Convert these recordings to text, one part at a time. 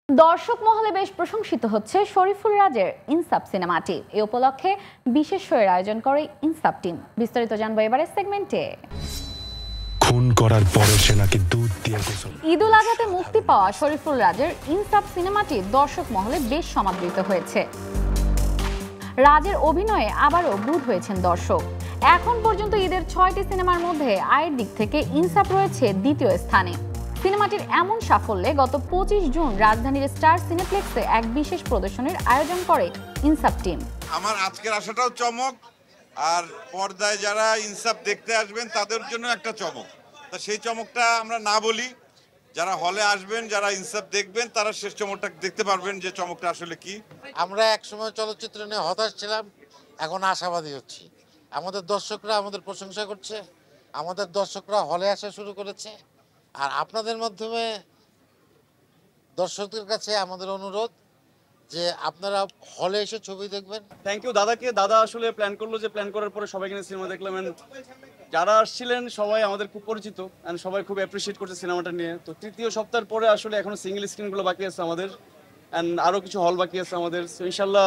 দর্শক মহলে বেশ প্রশংসিত হচ্ছে শরীফুল রাজের ইনসাফ সিনেমাটি। এই উপলক্ষে বিশেষ শোয়ের আয়োজন করে ইনসাফ টিম। বিস্তারিত জানবো এবারের সেগমেন্টে। খুন করার পরে সে নাকি দুধ দিয়ে গোসল। ঈদুল আজহাতে মুক্তি পাওয়া শরীফুল রাজের ইনসাফ সিনেমাটি দর্শক মহলে বেশ সমাদৃত হয়েছে। রাজের অভিনয়ে আবারও বুঁদ হয়েছেন দর্শক। এখন পর্যন্ত ঈদের 6টি সিনেমার মধ্যে আয়ের দিক থেকে ইনসাফ রয়েছে দ্বিতীয় স্থানে। সিনেমাটির এমন সাফল্যে গত 25 জুন রাজধানীর স্টার সিনেপ্লেক্সে এক বিশেষ প্রদর্শনীর আয়োজন করে ইনসাফ টিম। আমার আজকের আসাটাও চমক, আর পর্দায় যারা ইনসাফ দেখতে আসবেন তাদের জন্য একটা চমক। তা সেই চমকটা আমরা না বলি, যারা হলে আসবেন, যারা ইনসাফ দেখবেন, তারা শেষ চমকটা দেখতে পারবেন যে চমকটা আসলে কি। আমরা একসময় চলচ্চিত্র নিয়ে হতাশ ছিলাম, এখন আশাবাদী হচ্ছি। আমাদের দর্শকরা আমাদের প্রশংসা করছে, আমাদের দর্শকরা হলে আসা শুরু করেছে। আর আপনাদের মাধ্যমে দর্শকদের কাছে আমাদের অনুরোধ যে আপনারা হলে এসে ছবি দেখবেন। থ্যাংক ইউ দাদাকে। দাদা আসলে প্ল্যান করলো, যে প্ল্যান করার পরে সবাই কিনে সিনেমা দেখলাম। যারা আসছিলেন সবাই আমাদের খুব পরিচিত, অ্যান্ড সবাই খুব অ্যাপ্রিসিয়েট করছে সিনেমাটা নিয়ে। তো তৃতীয় সপ্তাহের পরে আসলে এখনো সিঙ্গেল স্ক্রিনগুলো বাকি আছে আমাদের, অ্যান্ড আরও কিছু হল বাকি আছে আমাদের। সো ইনশাল্লাহ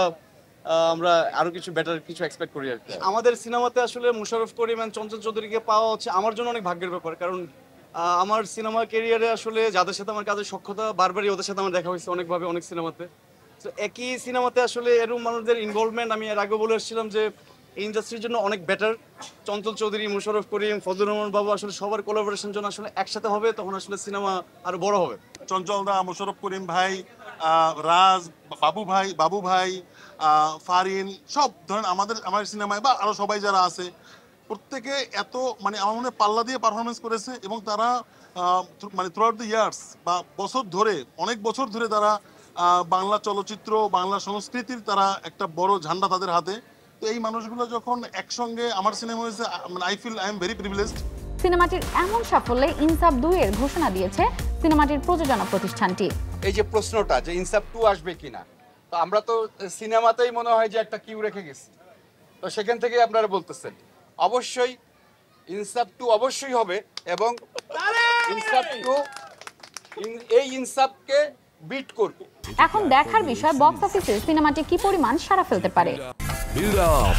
আমরা আরও কিছু বেটার কিছু এক্সপেক্ট করি আর কি। আমাদের সিনেমাতে আসলে মুশাররফ করিম অ্যান্ড চঞ্চল চৌধুরীকে পাওয়া হচ্ছে আমার জন্য অনেক ভাগ্যের ব্যাপার। কারণ আমার সিনেমা ক্যারিয়ারে আসলে যাদের সাথে আমার কাজের সক্ষতা, বারবারই ওদের সাথে আমার দেখা হয়েছে অনেকভাবে, অনেক সিনেমাতে। তো একই সিনেমাতে আসলে এরকম মানুষদের ইনভলভমেন্ট, আমি এর আগে বলে এসেছিলাম যে এই ইন্ডাস্ট্রির জন্য অনেক বেটার। চঞ্চল চৌধুরী, মুশাররফ করিম, ফজলুর রহমান বাবু, আসলে সবার কোলাবোরেশন জন্য আসলে একসাথে হবে, তখন আসলে সিনেমা আরো বড় হবে। চঞ্চল দা, মুশাররফ করিম ভাই, রাজ, বাবু ভাই, ফারিন, সব ধরেন আমার সিনেমায় বা আরো সবাই যারা আছে, প্রত্যেকে এত মানে আমার মনে হয় পাল্লা দিয়ে পারফরমেন্স করেছে। এবং তারা মানে থ্রু আউট দ্য ইয়ার্স বা বছর ধরে, অনেক বছর ধরে তারা বাংলা চলচ্চিত্র, বাংলা সংস্কৃতির তারা একটা বড় ঝান্ডা তাদের হাতে। তো এই মানুষগুলো যখন একসঙ্গে আমার সিনেমা হয়েছে, I feel I am very privileged. সিনেমাটির এমন সাফল্যে ইনসাফ 2 এর ঘোষণা দিয়েছে সিনেমাটির প্রযোজনা প্রতিষ্ঠানটি। এই যে প্রশ্নটা যে ইনসাফ 2 আসবে কিনা, তো আমরা তো সিনেমাতেই মনে হয় যে একটা কিউ রেখে গেছি। তো সেখান থেকে আপনারা বলতেছেন অবশ্যই ইনসাফ 2 অবশ্যই হবে, এবং ইনসাফ 2 এই ইনসাফকে বিট করবে। এখন দেখার বিষয় বক্স অফিসে সিনেমাটি কি পরিমাণ সাড়া ফেলতে পারে। Build up.